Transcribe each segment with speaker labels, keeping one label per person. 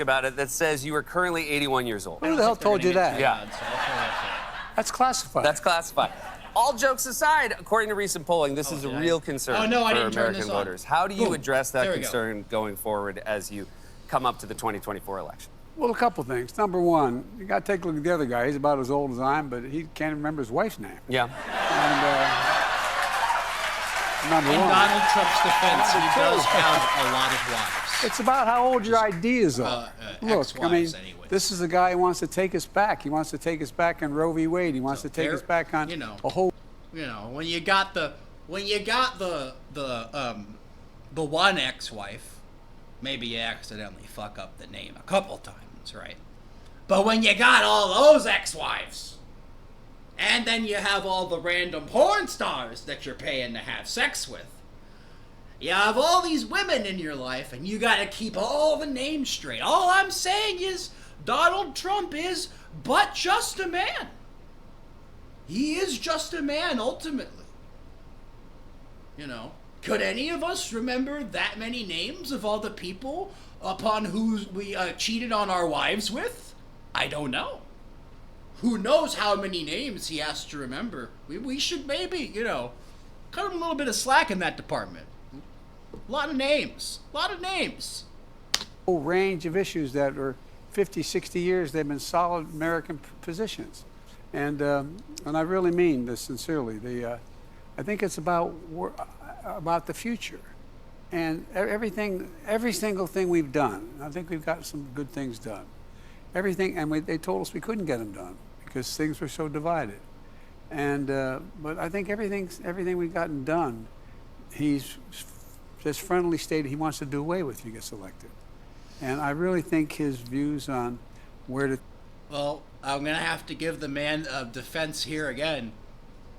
Speaker 1: about it that says you are currently 81 years old.
Speaker 2: Who the hell told you that?
Speaker 1: Yeah.
Speaker 2: That's classified.
Speaker 1: That's classified. All jokes aside, according to recent polling, this is a real concern for American voters. How do you address that concern going forward as you come up to the 2024 election?
Speaker 2: Well, a couple things. Number one, you got to take a look at the other guy. He's about as old as I am, but he can't remember his wife's name.
Speaker 1: Yeah.
Speaker 2: And number one.
Speaker 3: In Donald Trump's defense, he does have a lot of wives.
Speaker 2: It's about how old your ideas are. Look, I mean,
Speaker 3: anyway.
Speaker 2: This is a guy who wants to take us back. He wants to take us back on Roe v. Wade. He wants to take us back on a whole.
Speaker 3: You know, when you got the one ex-wife, maybe you accidentally fuck up the name a couple times, right? But when you got all those ex-wives, and then you have all the random porn stars that you're paying to have sex with, you have all these women in your life, and you got to keep all the names straight. All I'm saying is Donald Trump is but just a man. He is just a man, ultimately. You know, could any of us remember that many names of all the people upon who we cheated on our wives with? I don't know. Who knows how many names he has to remember? We should maybe, you know, cut him a little bit of slack in that department. A lot of names. A lot of names.
Speaker 2: Whole range of issues that are 50, 60 years, they've been solid American positions. And I really mean this sincerely. I think it's about the future, and every single thing we've done. I think we've got some good things done. Everything, and they told us we couldn't get them done because things were so divided. And but I think everything we've gotten done, he's just friendly stated he wants to do away with if he gets elected. And I really think his views on where to.
Speaker 3: Well, I'm going to have to give the man of defense here again.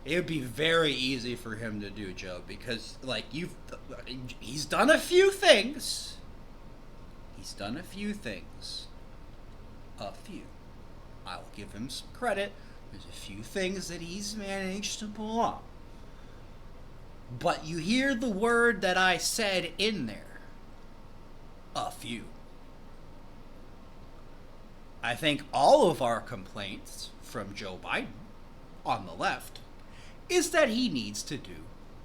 Speaker 3: It would be very easy for him to do, Joe, because, like, he's done a few things. He's done a few things. A few. I will give him some credit. There's a few things that he's managed to pull off. But you hear the word that I said in there. A few. I think all of our complaints from Joe Biden on the left is that he needs to do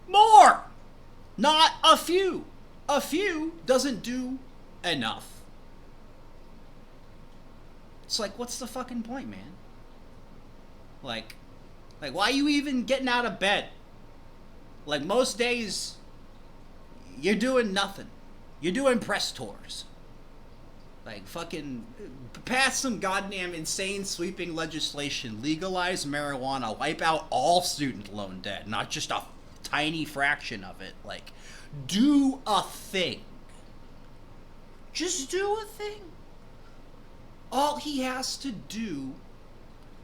Speaker 3: more, not a few. A few doesn't do enough. It's like, what's the fucking point, man? Like, why are you even getting out of bed? Like, most days, you're doing nothing. You're doing press tours. Like, fucking pass some goddamn insane sweeping legislation, legalize marijuana, wipe out all student loan debt, not just a tiny fraction of it. Like, do a thing. Just do a thing. All he has to do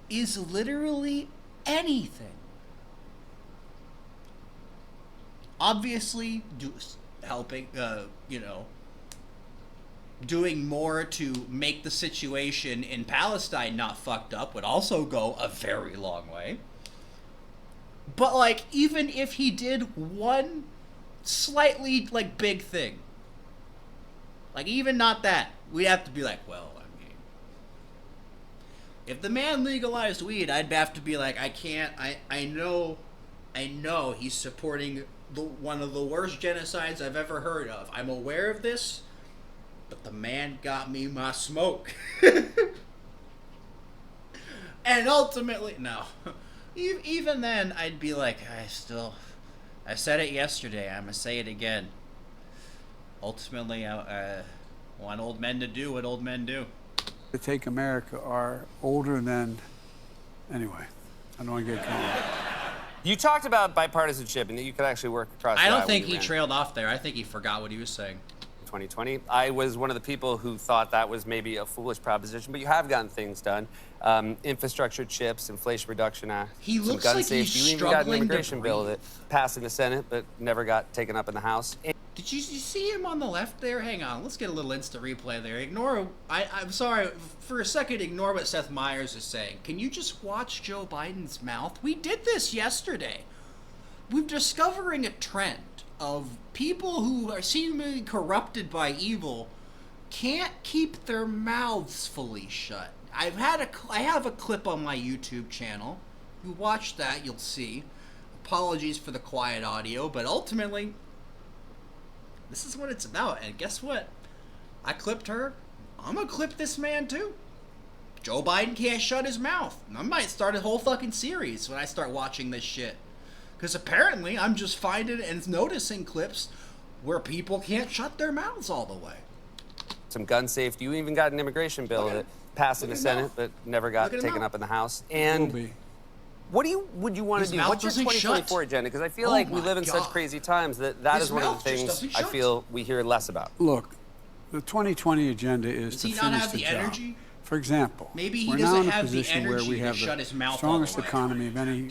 Speaker 3: is literally anything. Obviously, helping, doing more to make the situation in Palestine not fucked up would also go a very long way. But, like, even if he did one slightly, like, big thing, like, even not that, we'd have to be like, well, I mean, if the man legalized weed, I'd have to be like, I know he's supporting one of the worst genocides I've ever heard of. I'm aware of this. But the man got me my smoke. And ultimately, no. Even then, I'd be like, I said it yesterday, I'm going to say it again. Ultimately, I want old men to do what old men do.
Speaker 2: To take America are older than, anyway, I don't want to get caught.
Speaker 1: You talked about bipartisanship and that you could actually work across.
Speaker 3: I don't think he trailed off there. I think he forgot what he was saying.
Speaker 1: 2020. I was one of the people who thought that was maybe a foolish proposition, but you have gotten things done. Infrastructure chips, Inflation Reduction Act,
Speaker 3: he
Speaker 1: some
Speaker 3: looks
Speaker 1: gun
Speaker 3: like
Speaker 1: safety.
Speaker 3: He's
Speaker 1: You even got an
Speaker 3: struggling
Speaker 1: immigration bill that passed in the Senate but never got taken up in the House.
Speaker 3: Did you see him on the left there? Hang on, let's get a little instant replay there. I'm sorry, for a second, ignore what Seth Myers is saying. Can you just watch Joe Biden's mouth? We did this yesterday. We're discovering a trend of people who are seemingly corrupted by evil can't keep their mouths fully shut. I have a clip on my YouTube channel. You watch that, you'll see. Apologies for the quiet audio, but ultimately, this is what it's about. And guess what? I clipped her. I'm gonna clip this man too. Joe Biden can't shut his mouth. I might start a whole fucking series when I start watching this shit. Because apparently I'm just finding and noticing clips where people can't shut their mouths all the way.
Speaker 1: Some gun safety. You even got an immigration bill that passed in the Senate but never got taken up in the House. And what would you want to do? What's your 2024 agenda? Because I feel like we live in such crazy times that is one of the things I feel we hear less about.
Speaker 2: Look, the 2020 agenda is to finish the job. For example, we're now in a position where we have the strongest economy of any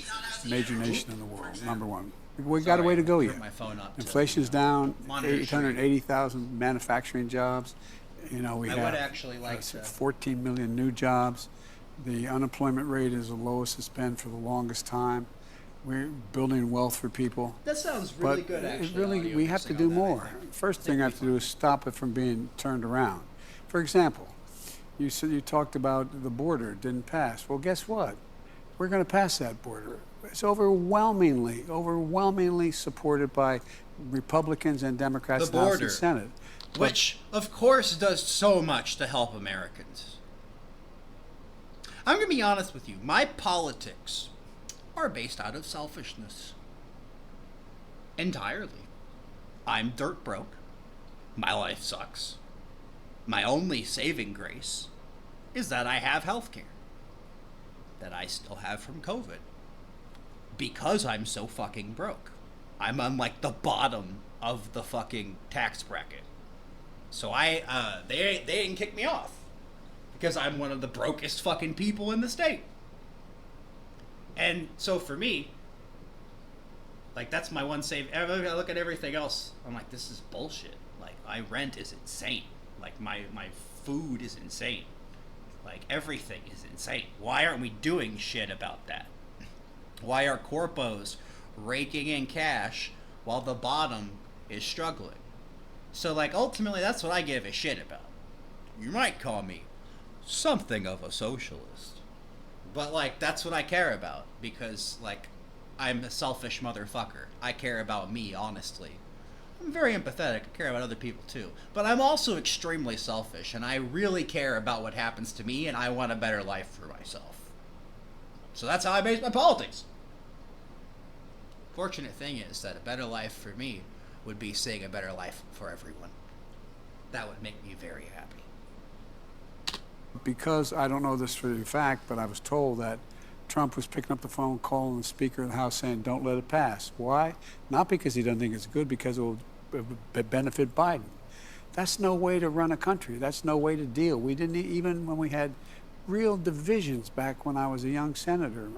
Speaker 2: major nation in the world, number one. We've got a way to go yet. Inflation's down, 880,000 manufacturing jobs. You know, we have 14 million new jobs. The unemployment rate is the lowest it's been for the longest time. We're building wealth for people.
Speaker 3: That sounds really good, actually.
Speaker 2: We have to do more. First thing I have to do is stop it from being turned around. For example, you talked about the border didn't pass. Well, guess what? We're going to pass that border. It's overwhelmingly supported by Republicans and Democrats in the House and Senate.
Speaker 3: Which, of course, does so much to help Americans. I'm going to be honest with you. My politics are based out of selfishness. Entirely. I'm dirt broke. My life sucks. My only saving grace is that I have health care. That I still have from COVID. Because I'm so fucking broke. I'm on like the bottom of the fucking tax bracket. So they didn't kick me off. Because I'm one of the brokest fucking people in the state. And so for me, like that's my one save. I look at everything else, I'm like, this is bullshit. Like my rent is insane. Like my food is insane. Like everything is insane. Why aren't we doing shit about that? Why are corpos raking in cash while the bottom is struggling? So like ultimately that's what I give a shit about. You might call me something of a socialist. But like that's what I care about because like I'm a selfish motherfucker. I care about me, honestly. I'm very empathetic. I care about other people too. But I'm also extremely selfish and I really care about what happens to me and I want a better life for myself. So that's how I base my politics. Fortunate thing is that a better life for me would be seeing a better life for everyone. That would make me very happy.
Speaker 2: Because I don't know this for a fact, but I was told that Trump was picking up the phone, calling the Speaker of the House saying, don't let it pass. Why? Not because he doesn't think it's good, because it will benefit Biden. That's no way to run a country. That's no way to deal. We didn't, even when we had real divisions back when I was a young senator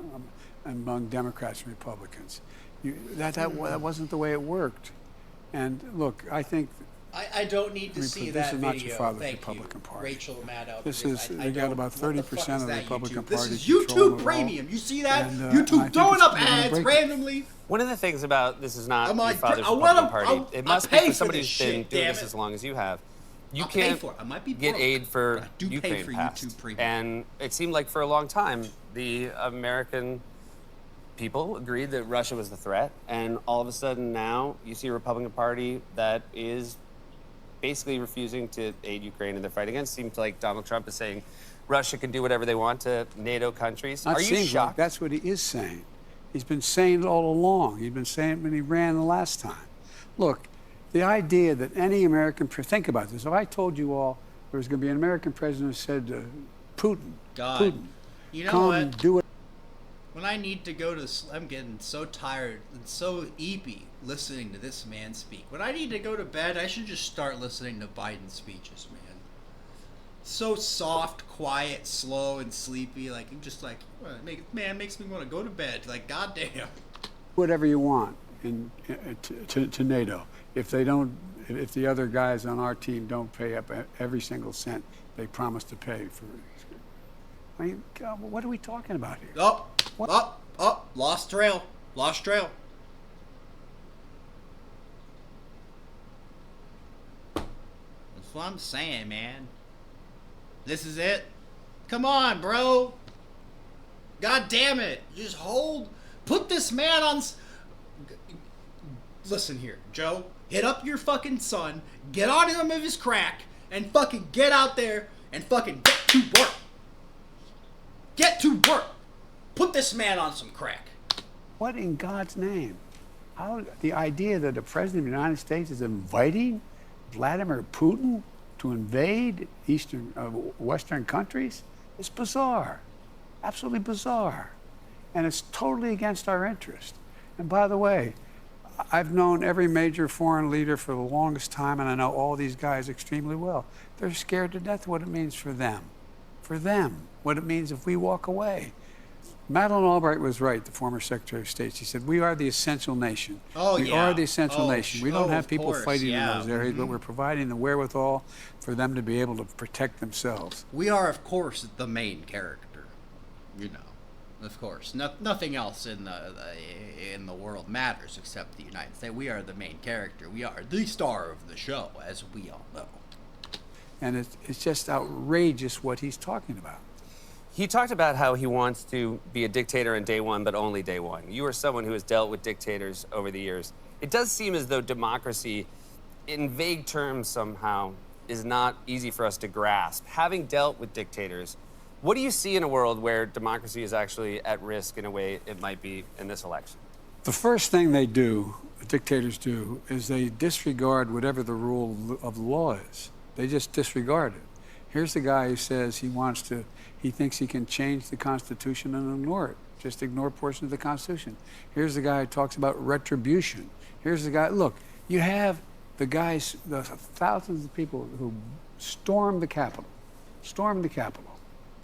Speaker 2: among Democrats and Republicans. That wasn't the way it worked. And look, I think...
Speaker 3: I don't need to see that video.
Speaker 2: This is not your father's
Speaker 3: Thank
Speaker 2: Republican
Speaker 3: you,
Speaker 2: Party.
Speaker 3: Rachel Maddow.
Speaker 2: They got about 30% of the Republican Party.
Speaker 3: This is YouTube Premium. You see that? YouTube throwing up ads randomly.
Speaker 1: One of the things about this is not your father's Republican Party. It must be for somebody who's been doing this as long as you have. You can't get aid for Ukraine passed. And it seemed like for a long time, the American people agreed that Russia was the threat. And all of a sudden now, you see a Republican Party that is basically refusing to aid Ukraine in their fight against. Seems like Donald Trump is saying Russia can do whatever they want to NATO countries. Are you shocked?
Speaker 2: Like that's what he is saying. He's been saying it all along. He's been saying it when he ran the last time. Look, the idea that any American, think about this. If I told you all there was going to be an American president who said to Putin,
Speaker 3: you know
Speaker 2: come
Speaker 3: what?
Speaker 2: do it.
Speaker 3: When I need to go to, I'm getting so tired and so eepy listening to this man speak. When I need to go to bed, I should just start listening to Biden's speeches, man. So soft, quiet, slow, and sleepy. Like, I'm just like, makes me want to go to bed. Like, goddamn.
Speaker 2: Whatever you want to NATO. If they don't, if the other guys on our team don't pay up every single cent they promise to pay for. I mean, God, what are we talking about here?
Speaker 3: Lost trail. That's what I'm saying, man. This is it. Come on, bro. God damn it. Just put this man on... Listen here, Joe. Hit up your fucking son, get on him of his crack, and fucking get out there and fucking get to work. Get to work. Put this man on some crack.
Speaker 2: What in God's name? How the idea that the President of the United States is inviting Vladimir Putin to invade Western countries is bizarre. Absolutely bizarre. And it's totally against our interest. And by the way, I've known every major foreign leader for the longest time, and I know all these guys extremely well. They're scared to death what it means for them. For them, what it means if we walk away. Madeleine Albright was right, the former Secretary of State. She said, we are the essential nation. We are the essential nation. We don't have people fighting in those areas, but we're providing the wherewithal for them to be able to protect themselves.
Speaker 3: We are, of course, the main character, you know. Of course, nothing else in the world matters except the United States. We are the main character. We are the star of the show, as we all know.
Speaker 2: And it's just outrageous what he's talking about.
Speaker 1: He talked about how he wants to be a dictator in day one, but only day one. You are someone who has dealt with dictators over the years. It does seem as though democracy, in vague terms somehow, is not easy for us to grasp. Having dealt with dictators, what do you see in a world where democracy is actually at risk in a way it might be in this election?
Speaker 2: The first thing they do, the dictators do, is they disregard whatever the rule of the law is. They just disregard it. Here's the guy who says he thinks he can change the Constitution and ignore it. Just ignore portions of the Constitution. Here's the guy who talks about retribution. Here's the guy, look, you have the guys, the thousands of people who stormed the Capitol.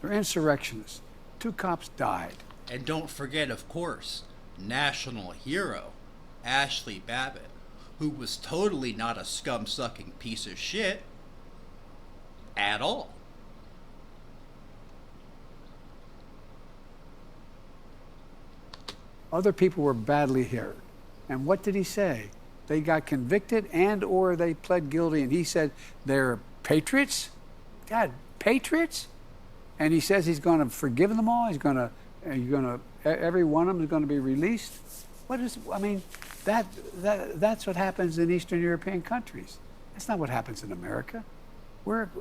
Speaker 2: They're insurrectionists. 2 cops died.
Speaker 3: And don't forget, of course, national hero, Ashley Babbitt, who was totally not a scum-sucking piece of shit at all.
Speaker 2: Other people were badly hurt. And what did he say? They got convicted and or they pled guilty, and he said they're patriots? God, patriots? And he says he's going to forgive them all. Every one of them is going to be released. That's what happens in Eastern European countries. That's not what happens in America.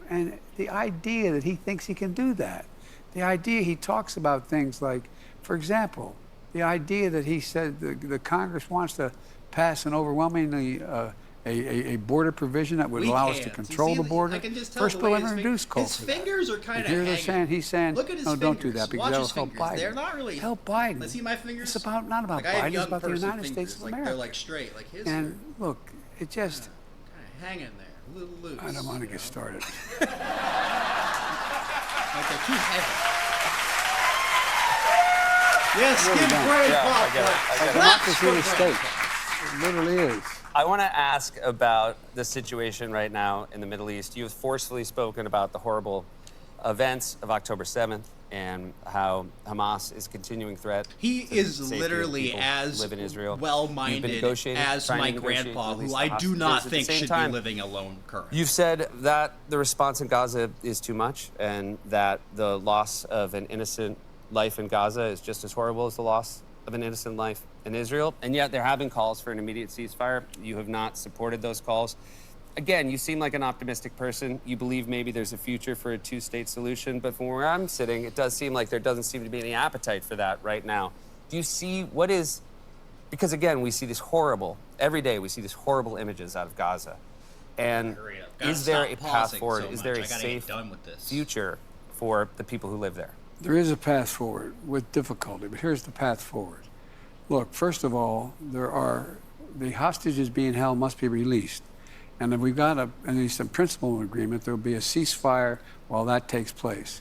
Speaker 2: And the idea that he thinks he can do that, the idea he talks about things like, for example, the idea that he said the Congress wants to pass an overwhelmingly a border provision that would allow us to control the border. First bill ever introduced called for that.
Speaker 3: His fingers are kind of hanging.
Speaker 2: He's saying,
Speaker 3: look at his
Speaker 2: no,
Speaker 3: fingers.
Speaker 2: don't do that because that'll help Biden.
Speaker 3: They're not really...
Speaker 2: Help Biden.
Speaker 3: Let's see my fingers.
Speaker 2: It's not about Biden. It's about the United States of America.
Speaker 3: They're like straight, like his.
Speaker 2: And look, it just...
Speaker 3: kind of hanging there, a little loose.
Speaker 2: I don't want to get started.
Speaker 3: Like they're too heavy. Yes, give praise,
Speaker 1: I
Speaker 2: democracy in the state. It literally is.
Speaker 1: I want to ask about the situation right now in the Middle East. You've forcefully spoken about the horrible events of October 7th and how Hamas is a continuing threat.
Speaker 3: He is literally as well-minded as my grandpa, who I do not think should be living alone currently.
Speaker 1: You've said that the response in Gaza is too much and that the loss of an innocent life in Gaza is just as horrible as the loss of an innocent life in Israel. And yet there have been calls for an immediate ceasefire. You have not supported those calls. Again, you seem like an optimistic person. You believe maybe there's a future for a 2-state solution, but from where I'm sitting, it does seem like there doesn't seem to be any appetite for that right now. Do you see what is, because again, we see this horrible, every day we see these horrible images out of Gaza. And is there a path forward? Is there a safe future for the people who live there?
Speaker 2: There is a path forward with difficulty, but here's the path forward. Look, first of all, the hostages being held must be released. And if we've got at least a principle agreement, there will be a ceasefire while that takes place.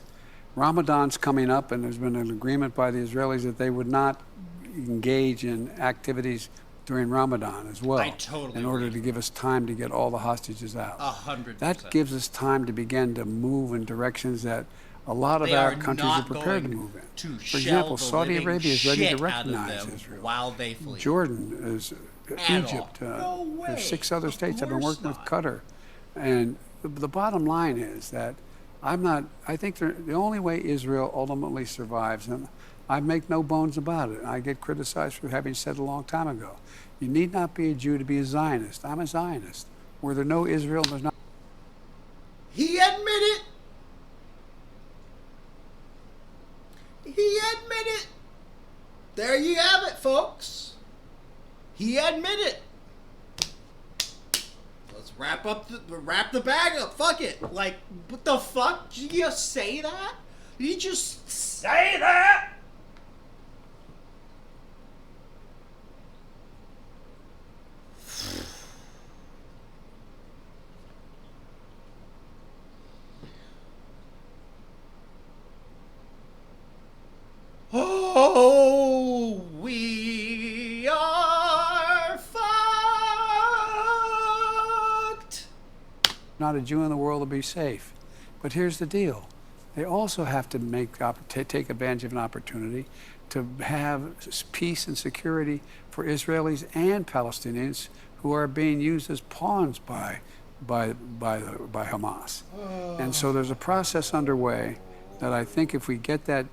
Speaker 2: Ramadan's coming up, and there's been an agreement by the Israelis that they would not engage in activities during Ramadan as well.
Speaker 3: I totally
Speaker 2: in order to give us time to get all the hostages out.
Speaker 3: 100%.
Speaker 2: That gives us time to begin to move in directions that a lot of our countries are prepared to move in. For example, Saudi Arabia is ready to recognize Israel.
Speaker 3: While they flee.
Speaker 2: Jordan is Egypt.
Speaker 3: No way.
Speaker 2: There's 6 other states. I've been working with Qatar. And the bottom line is that I think the only way Israel ultimately survives, and I make no bones about it, I get criticized for having said a long time ago, you need not be a Jew to be a Zionist. I'm a Zionist. Where there's no Israel, there's not.
Speaker 3: He admitted. He admitted. There you have it, folks. He admitted. Let's wrap the bag up. Fuck it. Like, what the fuck? Did you just say that? Did you just say that? Oh, we are fucked.
Speaker 2: Not a Jew in the world to be safe. But here's the deal. They also have to take advantage of an opportunity to have peace and security for Israelis and Palestinians who are being used as pawns by Hamas. And so there's a process underway that I think if we get that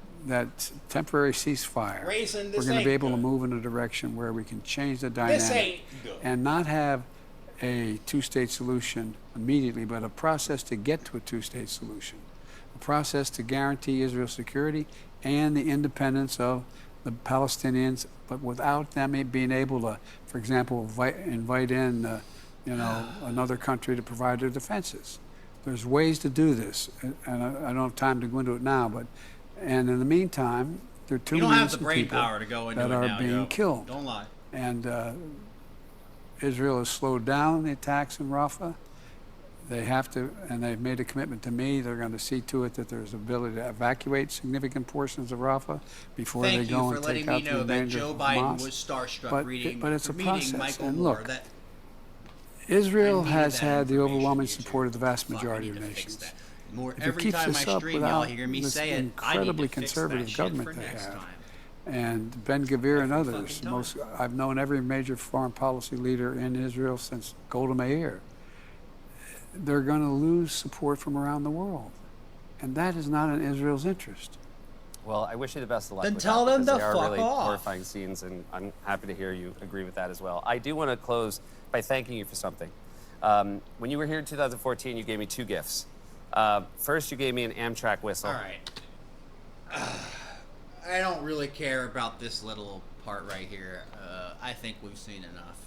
Speaker 2: temporary ceasefire, we're going to be able to move in a direction where we can change the dynamic and not have a two-state solution immediately, but a process to get to a two-state solution, a process to guarantee Israel's security and the independence of the Palestinians, but without them being able to, for example, invite in another country to provide their defenses. There's ways to do this, and I don't have time to go into it now, but and in the meantime, there are too many innocent people that are being killed.
Speaker 3: Don't lie.
Speaker 2: And Israel has slowed down the attacks in Rafah. They have to, and they've made a commitment to me. They're going to see to it that there's ability to evacuate significant portions of Rafah before they go and take out the remainder of Hamas.
Speaker 3: Thank you for letting me know that Joe Biden was starstruck
Speaker 2: but it's a process.
Speaker 3: Michael
Speaker 2: and
Speaker 3: Moore.
Speaker 2: Look, Israel has had the overwhelming support of the vast majority of nations. If it keeps this up without this incredibly conservative government they have, and Ben-Gvir and others, I've known every major foreign policy leader in Israel since Golda Meir, they're going to lose support from around the world. And that is not in Israel's interest.
Speaker 1: Well, I wish you the best of luck.
Speaker 3: Then
Speaker 1: with
Speaker 3: tell
Speaker 1: that,
Speaker 3: them to
Speaker 1: they are
Speaker 3: fuck
Speaker 1: really
Speaker 3: off.
Speaker 1: horrifying scenes, and I'm happy to hear you agree with that as well. I do want to close by thanking you for something. When you were here in 2014, you gave me two gifts. First, you gave me an Amtrak whistle.
Speaker 3: All right. I don't really care about this little part right here. I think we've seen enough.